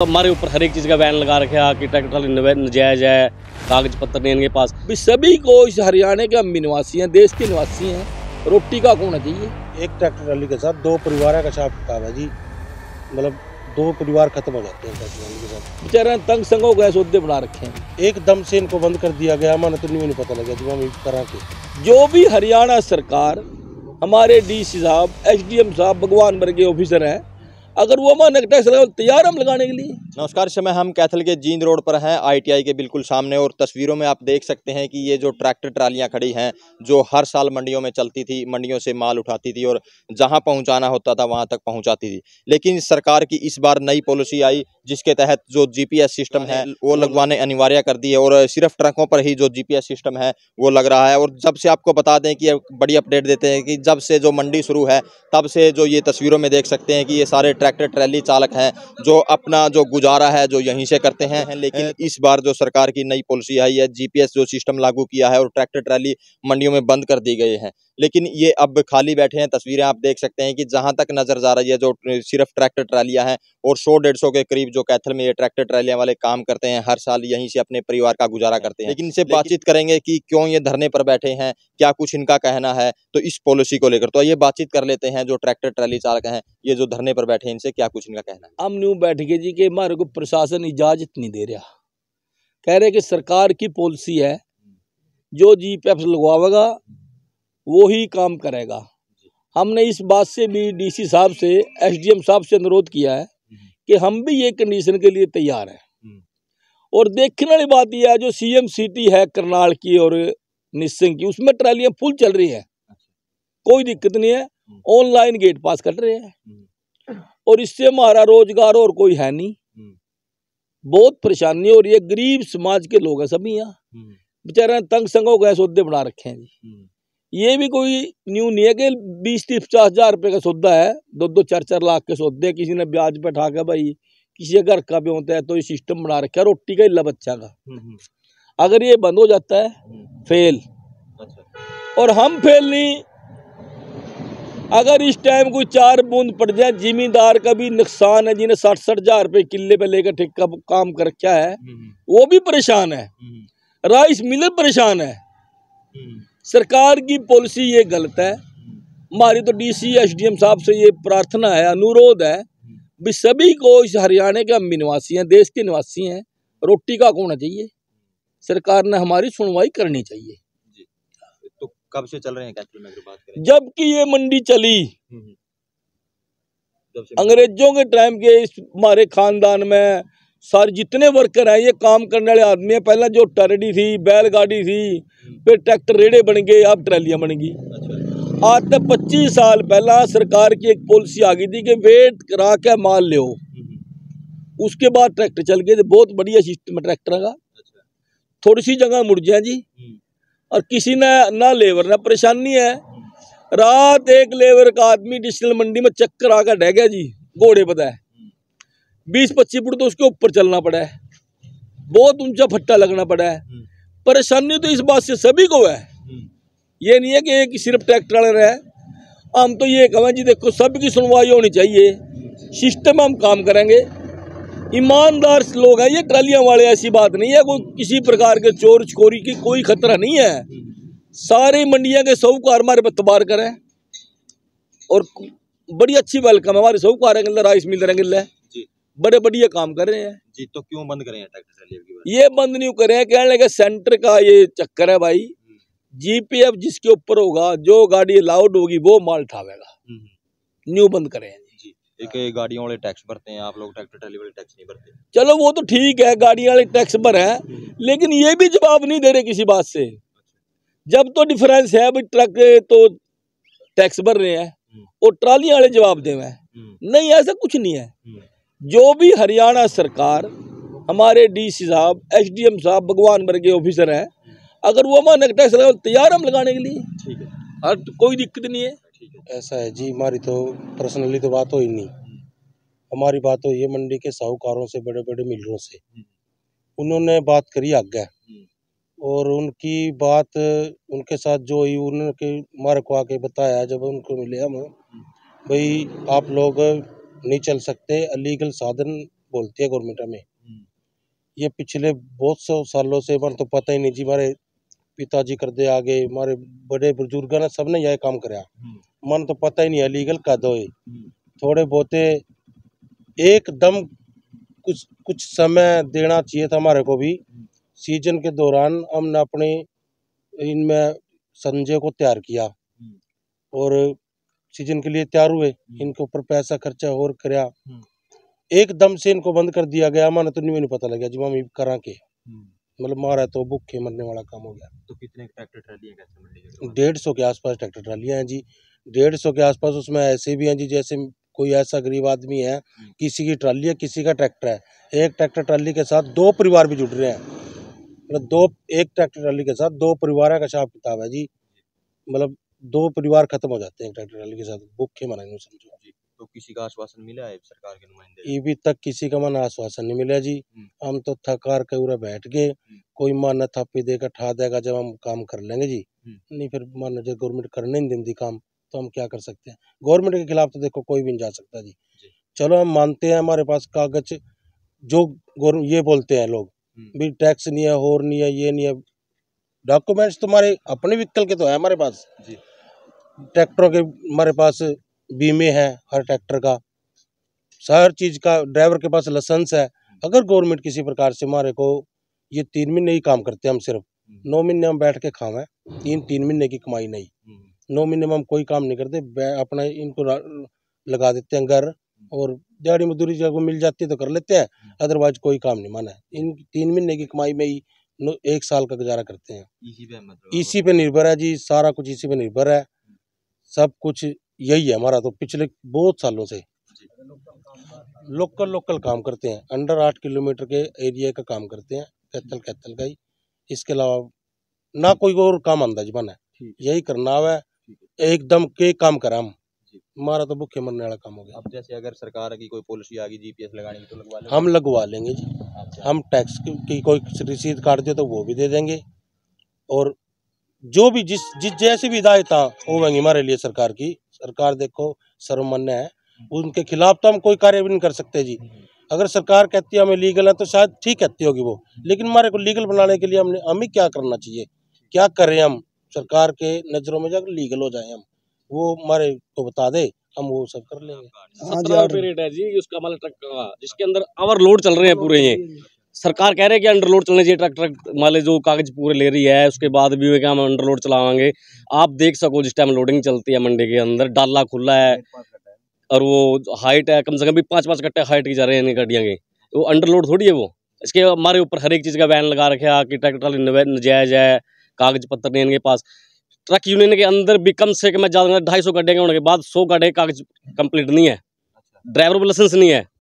हमारे ऊपर हर एक चीज़ का बैन लगा रखा कि ट्रैक्टर नजायज है, कागज पत्र नहीं इनके पास। सभी को इस हरियाणा के हम भी निवासी हैं, देश के निवासी हैं, रोटी का होना चाहिए। एक ट्रैक्टर रैली के साथ दो परिवार का साथ काम है जी, मतलब दो परिवार खत्म हो जाते हैं ट्रैक्टर रैली के साथ। बेचारे तंग संग हो गए, सौदे बना रखे हैं। एकदम से इनको बंद कर दिया गया, हमारे तो नहीं पता लगा जी हम करा के। जो भी हरियाणा सरकार, हमारे डीसी साहब, एसडीएम साहब, भगवान वर्ग के ऑफिसर हैं, अगर वो हमारे टैक्स तैयार हम लगाने के लिए। नमस्कार, इस समय हम कैथल के जींद रोड पर हैं, आईटीआई के बिल्कुल सामने। और तस्वीरों में आप देख सकते हैं कि ये जो ट्रैक्टर ट्रालियां खड़ी हैं, जो हर साल मंडियों में चलती थी, मंडियों से माल उठाती थी और जहां पहुंचाना होता था वहां तक पहुंचाती थी। लेकिन सरकार की इस बार नई पॉलिसी आई, जिसके तहत जो जीपीएस सिस्टम है वो लगवाने अनिवार्य कर दी है और सिर्फ ट्रकों पर ही जो जीपीएस सिस्टम है वो लग रहा है। और जब से आपको बता दें कि बड़ी अपडेट देते हैं कि जब से जो मंडी शुरू है तब से जो ये तस्वीरों में देख सकते हैं कि ये सारे ट्रैक्टर ट्रैली चालक हैं जो अपना जो गुजारा है जो यहीं से करते हैं। लेकिन इस बार जो सरकार की नई पॉलिसी आई है, जीपीएस जो सिस्टम लागू किया है और ट्रैक्टर ट्रैली मंडियों में बंद कर दी गए हैं। लेकिन ये अब खाली बैठे हैं। तस्वीरें आप देख सकते हैं कि जहां तक नजर जा रही है जो सिर्फ ट्रैक्टर ट्रालियां हैं और 100-150 के करीब जो कैथल में ये ट्रैक्टर ट्रालियां वाले काम करते हैं, हर साल यहीं से अपने परिवार का गुजारा करते हैं। लेकिन इनसे बातचीत करेंगे कि क्यों ये धरने पर बैठे हैं, क्या कुछ इनका कहना है तो इस पॉलिसी को लेकर। तो ये बातचीत कर लेते हैं जो ट्रैक्टर ट्राली चालक हैं, ये जो धरने पर बैठे हैं, इनसे क्या कुछ इनका कहना है। हम न्यू बैठ गए जी कि हमारे को प्रशासन इजाजत नहीं दे रहा, कह रहे कि सरकार की पॉलिसी है, जो जीपीएफ लगवाएगा वो ही काम करेगा। हमने इस बात से भी डीसी साहब से, एसडीएम साहब से अनुरोध किया है कि हम भी ये कंडीशन के लिए तैयार हैं। और देखने वाली बात यह है, जो सीएम सिटी है करनाल की और निस्सिंग की, उसमें ट्रालियां फुल चल रही हैं, कोई दिक्कत नहीं है, ऑनलाइन गेट पास कर रहे हैं और इससे हमारा रोजगार और कोई है नहीं। बहुत परेशानी हो रही है, गरीब समाज के लोग हैं सभी यहाँ, बेचारे तंग संग हो गए, सौदे बना रखे हैं जी। ये भी कोई न्यू नहीं है कि 20-50 हजार रुपए का सौदा है, 2-4 लाख के सौदे किसी ने ब्याज पे ठा के, भाई किसी के घर का भी होता है तो ये सिस्टम बना रखा है रोटी का इल्ला बच्चा का। अगर ये बंद हो जाता है फेल, और हम फेल नहीं। अगर इस टाइम कोई 4 बूंद पड़ जाए, जिम्मेदार का भी नुकसान है, जिन्हें 60-60 हजार रुपए किले पे लेकर ठेका काम कर रखा है, वो भी परेशान है, राइस मिलर परेशान है। सरकार की पॉलिसी ये गलत है। हमारी तो डीसी एसडीएम साहब से ये प्रार्थना है, अनुरोध है भी सभी को, इस हरियाणा के हम भी निवासी हैं, देश के निवासी हैं, रोटी का होना चाहिए। सरकार ने हमारी सुनवाई करनी चाहिए। तो कब से चल रहे हैं कैथल में अगर बात करें? जबकि ये मंडी चली, अंग्रेजों के टाइम के हमारे खानदान में सारे जितने वर्कर हैं ये काम करने वाले आदमी हैं। पहले जो टरडी थी, बैलगाड़ी थी, फिर ट्रैक्टर रेड़े बन गए, अब ट्रैलियां बन गई। आज तक 25 साल पहला सरकार की एक पॉलिसी आ गई थी कि वेट करा के माल ले, उसके बाद ट्रैक्टर चल गए थे। बहुत बढ़िया सिस्टम है ट्रैक्टर का। थोड़ी सी जगह मुड़ जाए जी, और किसी ने ना लेबर ना परेशानी है। रात एक लेबर का आदमी डिस्टिल मंडी में चक्कर आकर ढह गया जी, घोड़े पता है 20-25 फुट तो उसके ऊपर चलना पड़ा है, बहुत ऊंचा फट्टा लगना पड़ा है। परेशानी तो इस बात से सभी को है, ये नहीं है कि एक सिर्फ ट्रैक्टर वाले रहे। हम तो ये कहें जी, देखो सबकी सुनवाई होनी चाहिए, सिस्टम हम काम करेंगे, ईमानदार लोग हैं ये ट्रालियां वाले। ऐसी बात नहीं है, कोई किसी प्रकार के चोर चकोरी की कोई खतरा नहीं है। सारे मंडियां के साहूकार हमारे पर तबार करें और बड़ी अच्छी वेलकम है हमारे साहूकार राइस मिल रहे, बड़े बढ़िया काम कर रहे हैं जी। तो क्यों बंद करें ट्रैक्टर ट्राली? ये बंद नहीं करें, कहने लगे सेंटर का ये चक्कर है भाई। जीपीएफ जिसके ऊपर होगा, जो गाड़ी अलाउड होगी वो माल उठावेगा, न्यू बंद करें जी। एक गाड़ियों वाले टैक्स भरते हैं, आप लोग ट्रैक्टर ट्राली वाले टैक्स नहीं भरते। चलो वो तो ठीक है, गाड़ी वाले टैक्स भर है, लेकिन ये भी जवाब नहीं दे रहे किसी बात से। जब तो डिफरेंस है भाई, ट्रक तो टैक्स भर रहे हैं और ट्राली वाले जवाब दे रहे हैं, नहीं ऐसा कुछ नहीं है। जो भी हरियाणा सरकार, हमारे डीसी साहब, एसडीएम साहब, भगवान वर्ग के ऑफिसर हैं, अगर वो हमारे टैक्स तैयार हम लगाने के लिए, ठीक है, और कोई दिक्कत नहीं है। ऐसा है जी, हमारी तो पर्सनली तो बात हो ही नहीं। हमारी बात हो ये मंडी के साहूकारों से, बड़े बड़े मिलरों से, उन्होंने बात करी आगे, और उनकी बात उनके साथ जो हुई, उन्होंने हमारे को आके बताया जब उनको मिले हम, भाई आप लोग नहीं चल सकते, अलीगल साधन बोलती है गवर्नमेंट हमें। ये पिछले बहुत सौ सालों से मन तो पता ही नहीं जी, हमारे पिताजी करते आगे, हमारे बड़े बुजुर्ग ने सबने यही काम कराया, मन तो पता ही नहीं है लीगल कद होए। थोड़े बहुते एकदम कुछ कुछ समय देना चाहिए था हमारे को भी। सीजन के दौरान हमने अपने इनमें संजय को तैयार किया और सीजन के लिए तैयार हुए, इनके ऊपर पैसा खर्चा और कराया, एकदम से इनको बंद कर दिया गया। माने तो नहीं पता लगा जी हम करा के, मतलब मारा तो भूखे मरने वाला काम हो गया। तो कितने ट्रैक्टर ट्राली हैं 150 के आसपास ट्रैक्टर ट्रालियां हैं जी, 150 के आसपास। उसमें ऐसे भी हैं जी, जैसे कोई ऐसा गरीब आदमी है, किसी की ट्राली है, किसी का ट्रैक्टर है, एक ट्रैक्टर ट्राली के साथ 2 परिवार भी जुड़ रहे हैं, मतलब एक ट्रैक्टर ट्राली के साथ 2 परिवार का हिसाब किताब है जी। मतलब 2 परिवार खत्म हो जाते हैं ट्रैक्टर ट्राली के साथ, भूखे मरेंगे समझो जी। तो किसी का आश्वासन मिला है सरकार के नुमाइंदे? अभी तक किसी का मन आश्वासन नहीं मिला जी। हम तो थकार के उरे बैठ गए, कोई माना थापी देकर ठा देगा जब हम काम कर लेंगे जी। नहीं फिर माना जब गवर्नमेंट करने नहीं देती काम तो हम क्या कर सकते हैं। गवर्नमेंट के खिलाफ तो देखो कोई भी नहीं जा सकता जी। चलो हम मानते हैं हमारे पास कागज जो ये बोलते हैं लोग भी टैक्स नहीं है, और नहीं है, ये नहीं है, डॉक्यूमेंट्स तुम्हारे अपने व्हीकल के तो है हमारे पास, ट्रैक्टरों के हमारे पास बीमे है, हर ट्रैक्टर का, हर चीज का, ड्राइवर के पास लाइसेंस है। अगर गवर्नमेंट किसी प्रकार से हमारे को, ये 3 महीने ही काम करते हैं हम, सिर्फ 9 महीने हम बैठ के खावे, 3 महीने की कमाई नहीं, 9 महीने में हम कोई काम नहीं करते, अपना इनको लगा देते हैं घर, और दिहाड़ी मजदूरी जब मिल जाती है तो कर लेते हैं, अदरवाइज कोई काम नहीं माना है। इन 3 महीने की कमाई में ही 1 साल का गुजारा करते हैं। इसी पे निर्भर है जी, सारा कुछ इसी पे निर्भर है, सब कुछ यही है हमारा। तो पिछले बहुत सालों से लोकल काम करते हैं, अंडर 8 किलोमीटर के एरिया का काम करते हैं, कैथल का ही। इसके अलावा ना कोई और काम अंदाज बना है, यही करना है, एकदम के काम करा हम, हमारा तो भूखे मरने वाला काम हो गया। अब जैसे अगर सरकार की कोई पॉलिसी आ गई जीपीएस लगाने की तो लगवा लेंगे? हम लगवा लेंगे जी। हम टैक्स की कोई रसीद काट दे तो वो भी दे देंगे, और जो भी जिस जैसी भी हिदायत होंगी हमारे लिए सरकार की, सरकार देखो सर्वमान्य है, उनके खिलाफ तो हम कोई कार्य भी नहीं कर सकते जी। अगर सरकार कहती है हमें लीगल है तो शायद ठीक कहती होगी वो, लेकिन हमारे को लीगल बनाने के लिए हमें क्या करना चाहिए, क्या करें हम सरकार के नजरों में जाकर लीगल हो जाए हम, वो हमारे को बता दे, हम वो सब कर लेंगे। 17 रुपये रेट है जी उसका, मतलब ट्रक का, जिसके अंदर ओवरलोड चल रहे हैं पूरे। ये सरकार कह रहे हैं कि अंडरलोड चलने चाहिए, ट्रक माले जो कागज पूरे ले रही है, उसके बाद भी वे क्या हम अंडरलोड चलावाएंगे। आप देख सको जिस टाइम लोडिंग चलती है मंडी के अंदर, डाला खुला है और वो हाइट है कम से कम भी 5-5 कट्टे हाइट की जा रहे हैं गाड़ियाँ के, वो अंडरलोड थोड़ी है वो। इसके हमारे ऊपर हर एक चीज़ का बैन लगा रखा कि ट्रैक्टर ट्राली नजायज है, कागज पत्र नहीं इनके पास। ट्रक यूनियन के अंदर भी कम से कम 250 गड्ढे के होने के बाद 100 गड्ढे कागज कंप्लीट नहीं है, ड्राइवर पर लाइसेंस नहीं है,